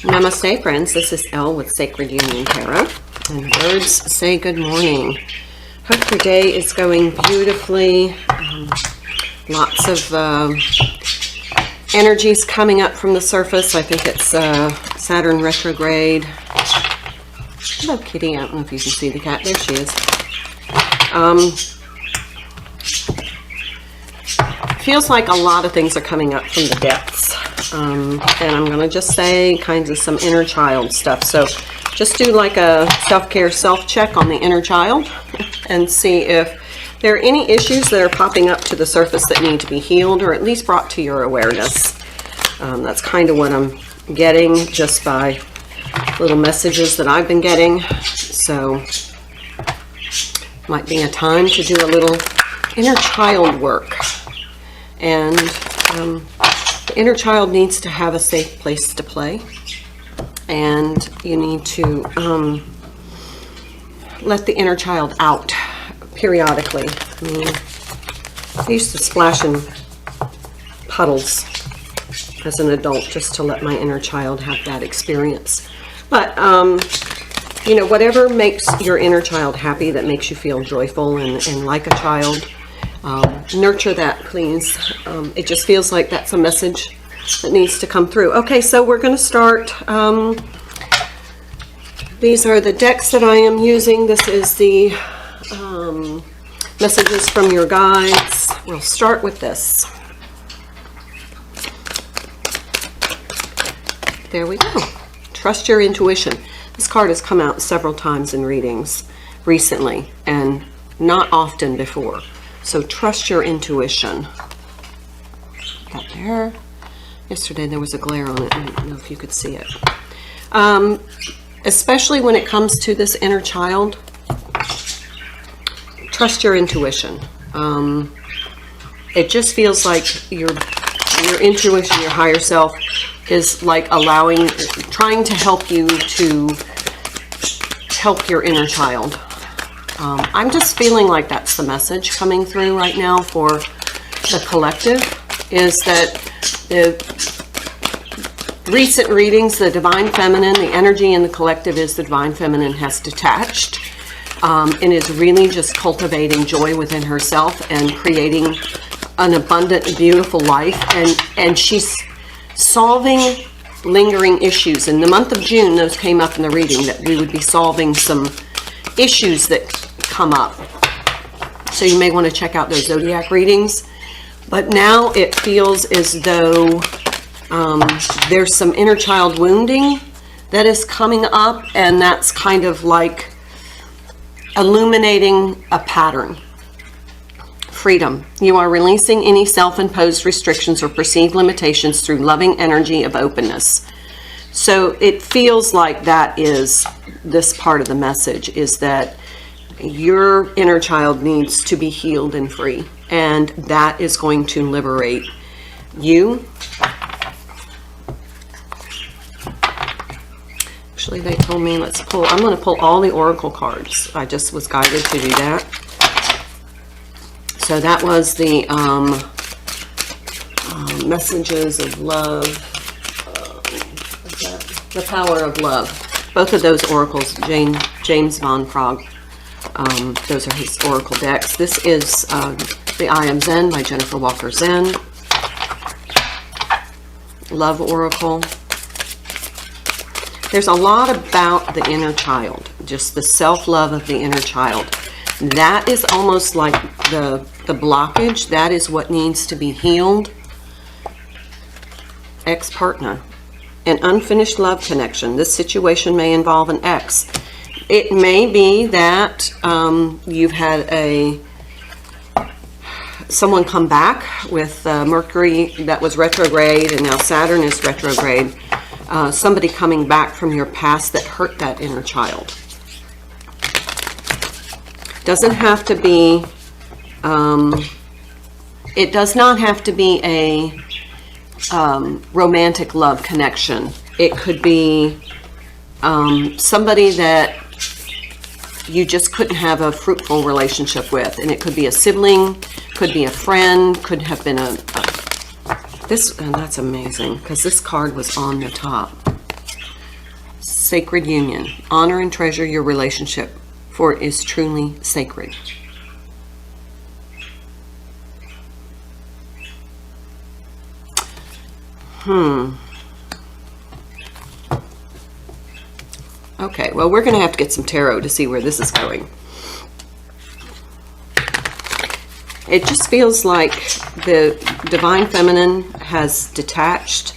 Namaste, friends. This is Elle with Sacred Union Tarot, and the words say good morning. Hope your day is going beautifully. Lots of energies coming up from the surface. I think it's Saturn retrograde. Hello, kitty. I don't know if you can see the cat. There she is. Feels like a lot of things are coming up from the depths. And I'm going to just say kinds of some inner child stuff. So just do like a self-care self-check on the inner child and see if there are any issues that are popping up to the surface that need to be healed or at least brought to your awareness. That's kind of what I'm getting just by little messages that I've been getting. So might be a time to do a little inner child work. And the inner child needs to have a safe place to play, and you need to let the inner child out periodically. I mean, I used to splash in puddles as an adult just to let my inner child have that experience. But you know, whatever makes your inner child happy, that makes you feel joyful and like a child, nurture that, please. It just feels like that's a message that needs to come through. Okay, so we're going to start. These are the decks that I am using. This is the messages from your guides. We'll start with this. There we go. Trust your intuition. This card has come out several times in readings recently and not often before. So trust your intuition. Got there. Yesterday there was a glare on it. I don't know if you could see it. Especially when it comes to this inner child, trust your intuition. It just feels like your intuition, your higher self, is like trying to help you to help your inner child. I'm just feeling like that's the message coming through right now for the collective, is that the recent readings, the Divine Feminine, the energy in the collective is the Divine Feminine has detached and is really just cultivating joy within herself and creating an abundant, beautiful life. And she's solving lingering issues. In the month of June, those came up in the reading, that we would be solving some issues that come up. So you may want to check out those zodiac readings. But now it feels as though there's some inner child wounding that is coming up, and that's kind of like illuminating a pattern. Freedom. You are releasing any self-imposed restrictions or perceived limitations through loving energy of openness. So it feels like that is this part of the message, is that your inner child needs to be healed and free, and that is going to liberate you. Actually, they told me I'm going to pull all the oracle cards. I just was guided to do that. So that was the messages of love, the power of love. Both of those oracles, James Von Prague, those are his oracle decks. This is the I Am Zen by Jennifer Walker Zen. Love Oracle. There's a lot about the inner child, just the self-love of the inner child. That is almost like the blockage. That is what needs to be healed. Ex-partner. An unfinished love connection. This situation may involve an ex. It may be that you've had someone come back with Mercury that was retrograde, and now Saturn is retrograde. Somebody coming back from your past that hurt that inner child. Doesn't have to be, it does not have to be a romantic love connection. It could be somebody that you just couldn't have a fruitful relationship with, and it could be a sibling, could be a friend, could have been that's amazing, because this card was on the top. Sacred union. Honor and treasure your relationship, for it is truly sacred. Okay, well, we're going to have to get some tarot to see where this is going. It just feels like the divine feminine has detached.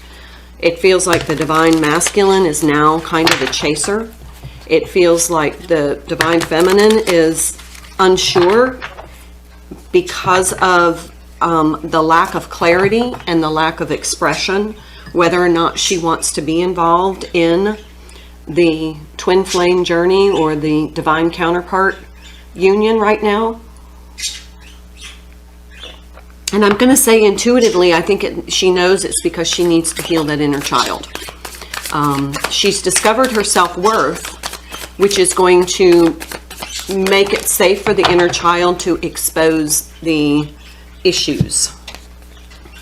It feels like the divine masculine is now kind of the chaser. It feels like the divine feminine is unsure because of the lack of clarity and the lack of expression, whether or not she wants to be involved in the twin flame journey or the divine counterpart union right now. And I'm going to say intuitively, I think she knows it's because she needs to heal that inner child. She's discovered her self-worth, which is going to make it safe for the inner child to expose the issues.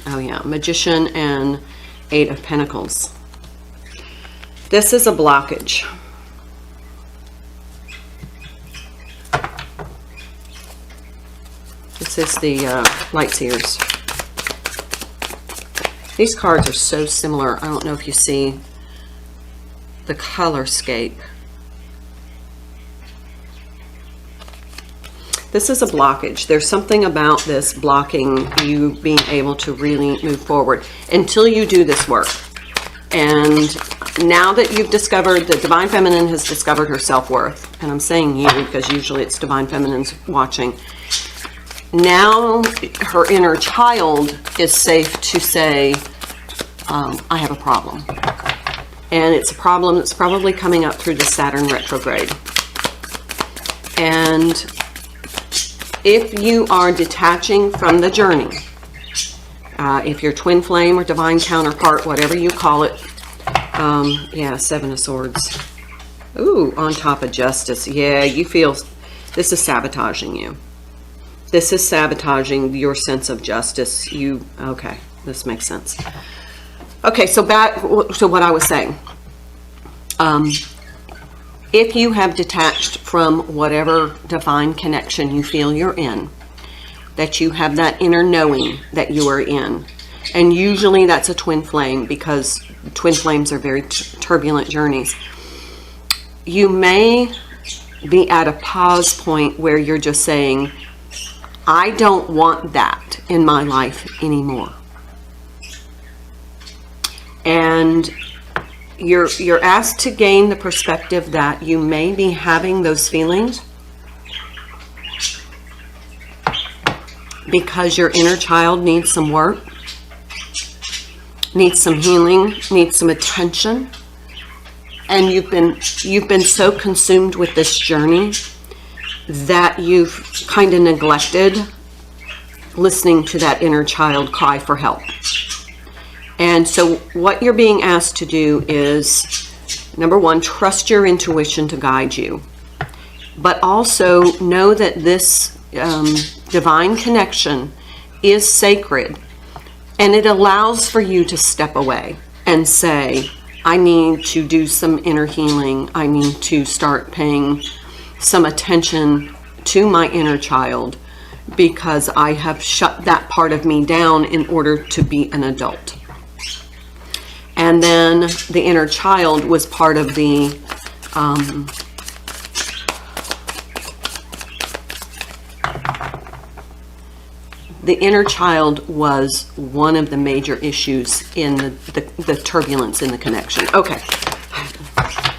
Oh yeah, Magician and Eight of Pentacles. This is a blockage. This is the light seers. These cards are so similar. I don't know if you see the colorscape. This is a blockage. There's something about this blocking you being able to really move forward until you do this work. And now that you've discovered, the divine feminine has discovered her self-worth, and I'm saying you because usually it's divine feminines watching. Now her inner child is safe to say, I have a problem. And it's a problem that's probably coming up through the Saturn retrograde. And if you are detaching from the journey, if you're twin flame or divine counterpart, whatever you call it, yeah, Seven of Swords. Ooh, on top of Justice. Yeah, you feel this is sabotaging you. This is sabotaging your sense of justice. Okay, this makes sense. Okay, so back to what I was saying. If you have detached from whatever divine connection you feel you're in, that you have that inner knowing that you are in, and usually that's a twin flame because twin flames are very turbulent journeys, you may be at a pause point where you're just saying, I don't want that in my life anymore. And you're asked to gain the perspective that you may be having those feelings because your inner child needs some work, needs some healing, needs some attention, and you've been so consumed with this journey that you've kind of neglected listening to that inner child cry for help. And so what you're being asked to do is, number one, trust your intuition to guide you, but also know that this divine connection is sacred, and it allows for you to step away and say, I need to do some inner healing. I need to start paying some attention to my inner child because I have shut that part of me down in order to be an adult. And then the inner child was part of the inner child was one of the major issues in the turbulence in the connection. Okay.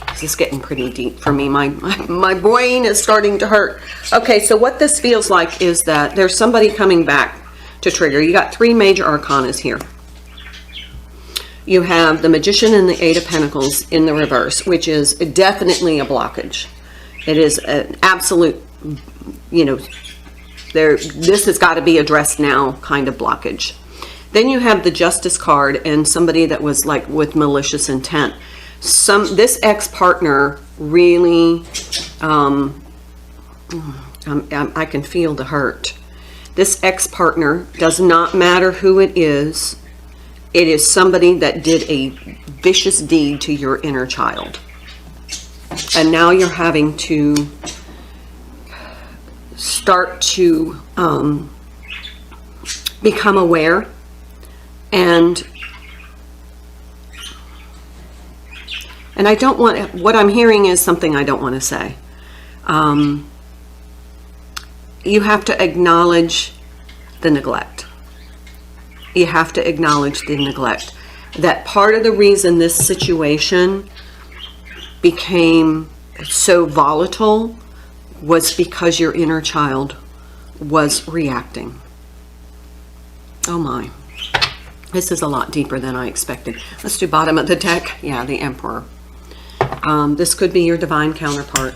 This is getting pretty deep for me. My brain is starting to hurt. Okay, so what this feels like is that there's somebody coming back to trigger. You got 3 major arcanas here. You have the Magician and the 8 of Pentacles in the reverse, which is definitely a blockage. It is an absolute, you know, this has got to be addressed now kind of blockage. Then you have the Justice card and somebody that was like with malicious intent. This ex-partner really, I can feel the hurt. This ex-partner, does not matter who it is somebody that did a vicious deed to your inner child. And now you're having to start to become aware, and I don't want, what I'm hearing is something I don't want to say. You have to acknowledge the neglect. You have to acknowledge the neglect. That part of the reason this situation became so volatile was because your inner child was reacting. Oh my. This is a lot deeper than I expected. Let's do bottom of the deck. Yeah, the Emperor. This could be your divine counterpart.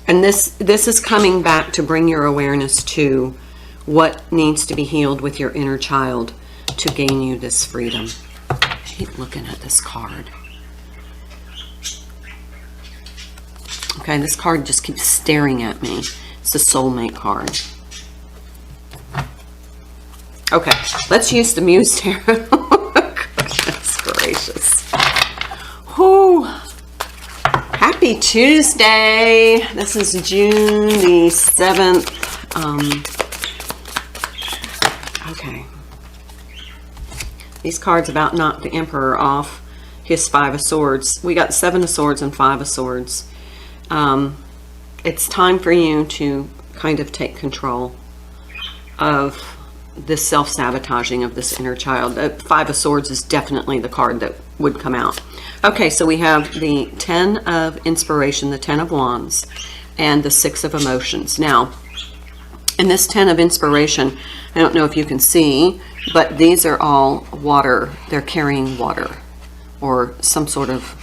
And this is coming back to bring your awareness to what needs to be healed with your inner child to gain you this freedom. I keep looking at this card. Okay, this card just keeps staring at me. It's the soulmate card. Okay, let's use the Muse Tarot. Goodness gracious. Whew. Happy Tuesday. This is June the 7th. Okay. These cards about knock the Emperor off his 5 of Swords. We got 7 of Swords and 5 of Swords. It's time for you to kind of take control of this self-sabotaging of this inner child. 5 of Swords is definitely the card that would come out. Okay, so we have the 10 of Inspiration, the 10 of Wands, and the 6 of Emotions. Now, in this 10 of Inspiration, I don't know if you can see, but these are all water. They're carrying water or some sort of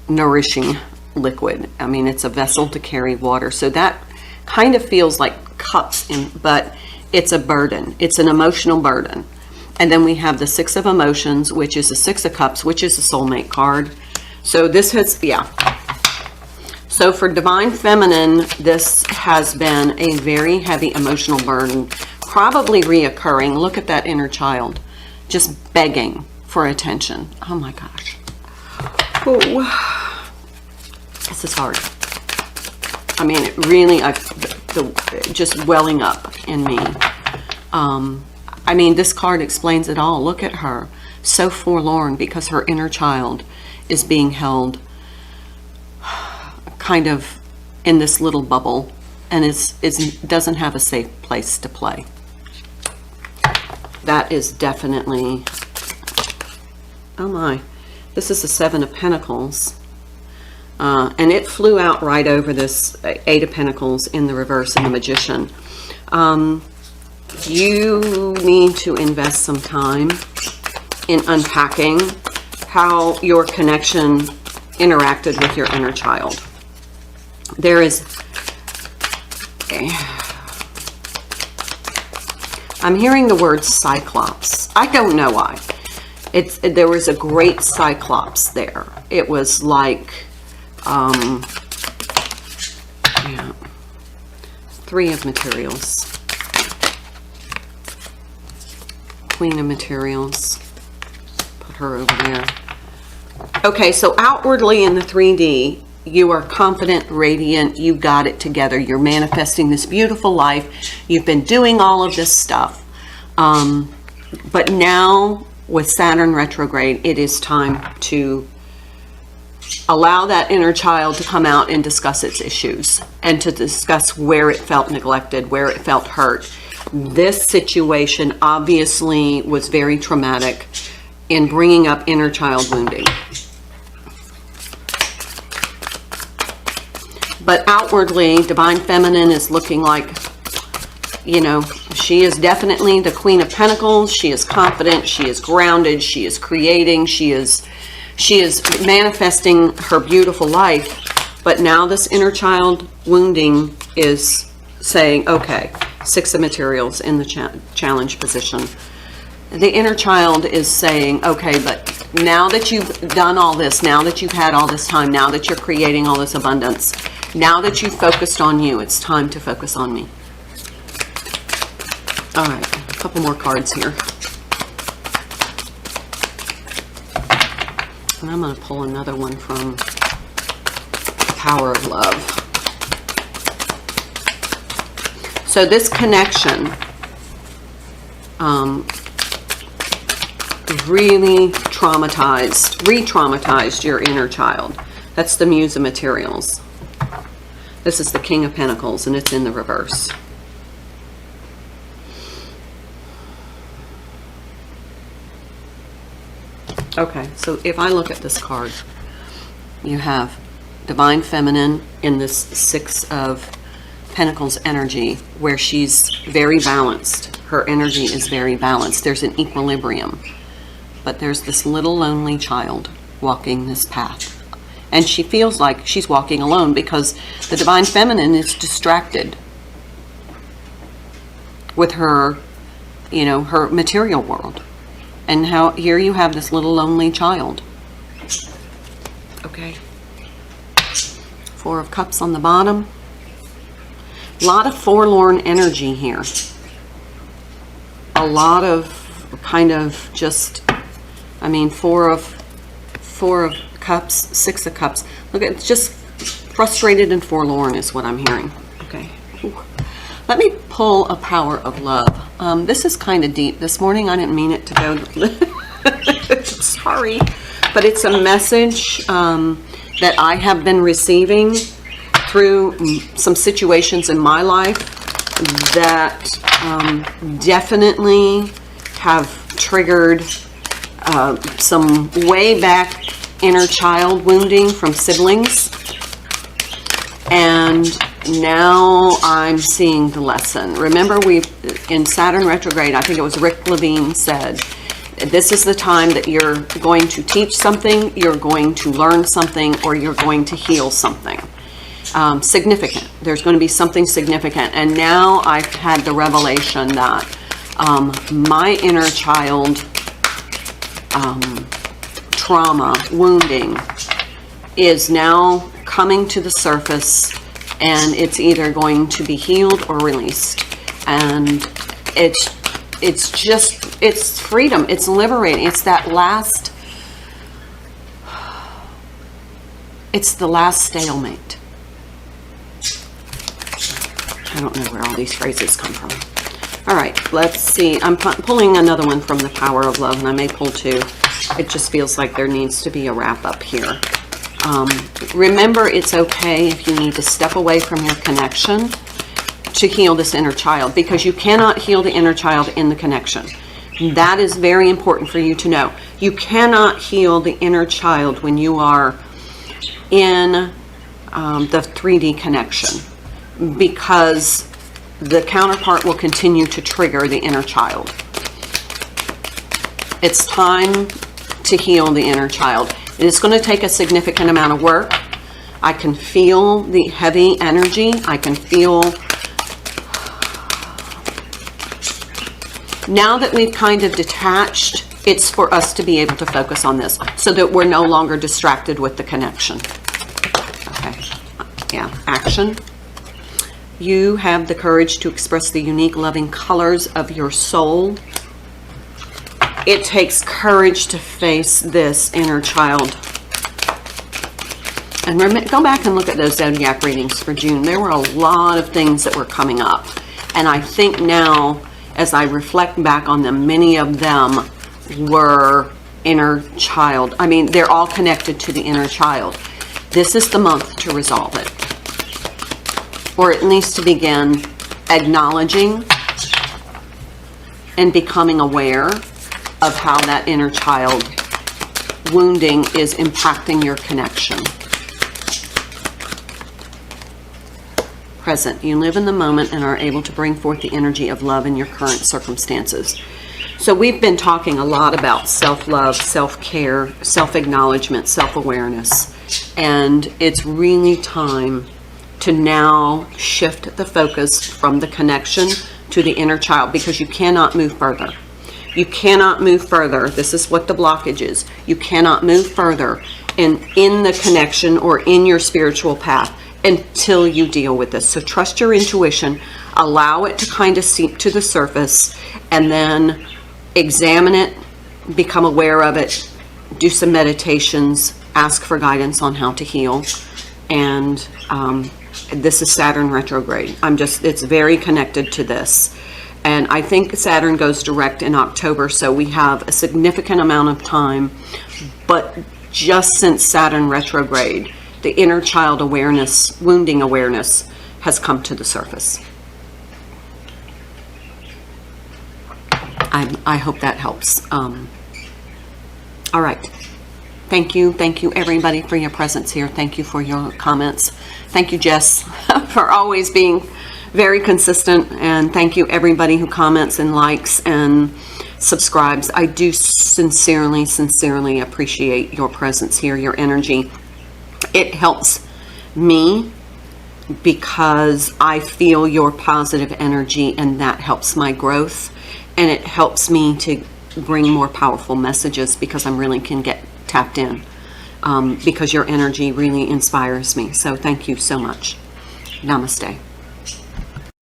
nourishing liquid. I mean, it's a vessel to carry water. So that kind of feels like cups, but it's a burden. It's an emotional burden. And then we have the 6 of Emotions, which is the 6 of Cups, which is a soulmate card. So this has, yeah. So for Divine Feminine, this has been a very heavy emotional burden, probably reoccurring. Look at that inner child, just begging for attention. Oh my gosh. Ooh. This is hard. I mean, it really, just welling up in me. I mean, this card explains it all. Look at her, so forlorn because her inner child is being held kind of in this little bubble and doesn't have a safe place to play. That is definitely, oh my, this is the 7 of Pentacles. And it flew out right over this 8 of Pentacles in the reverse and the Magician. You need to invest some time in unpacking how your connection interacted with your inner child. There is, I'm hearing the word Cyclops. I don't know why. There was a great Cyclops there. It was like, yeah, 3 of Materials. Queen of Materials. Put her over there. Okay, so outwardly in the 3D, you are confident, radiant, you got it together. You're manifesting this beautiful life. You've been doing all of this stuff. But now with Saturn retrograde, it is time to allow that inner child to come out and discuss its issues and to discuss where it felt neglected, where it felt hurt. This situation obviously was very traumatic in bringing up inner child wounding. But outwardly, Divine Feminine is looking like, you know, she is definitely the Queen of Pentacles. She is confident. She is grounded. She is creating. She is manifesting her beautiful life. But now this inner child wounding is saying, okay, Six of Materials in the challenge position. The inner child is saying, okay, but now that you've done all this, now that you've had all this time, now that you're creating all this abundance, now that you've focused on you, it's time to focus on me. All right, a couple more cards here. And I'm going to pull another one from Power of Love. So this connection really re-traumatized your inner child. That's the Muse of Materials. This is the King of Pentacles, and it's in the reverse. Okay, so if I look at this card, you have Divine Feminine in this Six of Pentacles energy, where she's very balanced. Her energy is very balanced. There's an equilibrium. But there's this little lonely child walking this path. And she feels like she's walking alone because the Divine Feminine is distracted with her, you know, her material world. And how here you have this little lonely child. Okay. Four of Cups on the bottom. A lot of forlorn energy here. A lot of kind of just, I mean, Four of Cups, Six of Cups. Look, it's just frustrated and forlorn is what I'm hearing. Okay. Ooh. Let me pull a Power of Love. This is kind of deep. This morning I didn't mean it to go. Sorry. But it's a message that I have been receiving through some situations in my life that definitely have triggered some way back inner child wounding from siblings. And now I'm seeing the lesson. Remember, in Saturn retrograde, I think it was Rick Levine said, this is the time that you're going to teach something, you're going to learn something, or you're going to heal something. Significant. There's going to be something significant. And now I've had the revelation that my inner child trauma, wounding, is now coming to the surface, and it's either going to be healed or released. And it's just, it's freedom, it's liberating, it's that last, it's the last stalemate. I don't know where all these phrases come from. All right, let's see. I'm pulling another one from the Power of Love, and I may pull two. It just feels like there needs to be a wrap up here. Remember, it's okay if you need to step away from your connection to heal this inner child, because you cannot heal the inner child in the connection. That is very important for you to know. You cannot heal the inner child when you are in the 3D connection, because the counterpart will continue to trigger the inner child. It's time to heal the inner child. It's going to take a significant amount of work. I can feel the heavy energy. I can feel, now that we've kind of detached, it's for us to be able to focus on this so that we're no longer distracted with the connection. Okay. Yeah. Action. You have the courage to express the unique, loving colors of your soul. It takes courage to face this inner child. And go back and look at those zodiac readings for June. There were a lot of things that were coming up. And I think now, as I reflect back on them, many of them were inner child. I mean, they're all connected to the inner child. This is the month to resolve it, or at least to begin acknowledging and becoming aware of how that inner child wounding is impacting your connection. Present. You live in the moment and are able to bring forth the energy of love in your current circumstances. So we've been talking a lot about self-love, self-care, self-acknowledgement, self-awareness. And it's really time to now shift the focus from the connection to the inner child, because you cannot move further. You cannot move further. This is what the blockage is. You cannot move further in the connection or in your spiritual path until you deal with this. So trust your intuition, allow it to kind of seep to the surface, and then examine it, become aware of it, do some meditations, ask for guidance on how to heal. And this is Saturn retrograde. It's very connected to this. And I think Saturn goes direct in October, so we have a significant amount of time. But just since Saturn retrograde, the inner child awareness, wounding awareness, has come to the surface. I hope that helps. All right. Thank you everybody for your presence here. Thank you for your comments. Thank you, Jess, for always being very consistent, and thank you everybody who comments and likes and subscribes. I do sincerely appreciate your presence here, your energy. It helps me because I feel your positive energy, and that helps my growth, and it helps me to bring more powerful messages because I really can get tapped in, because your energy really inspires me. So thank you so much. Namaste.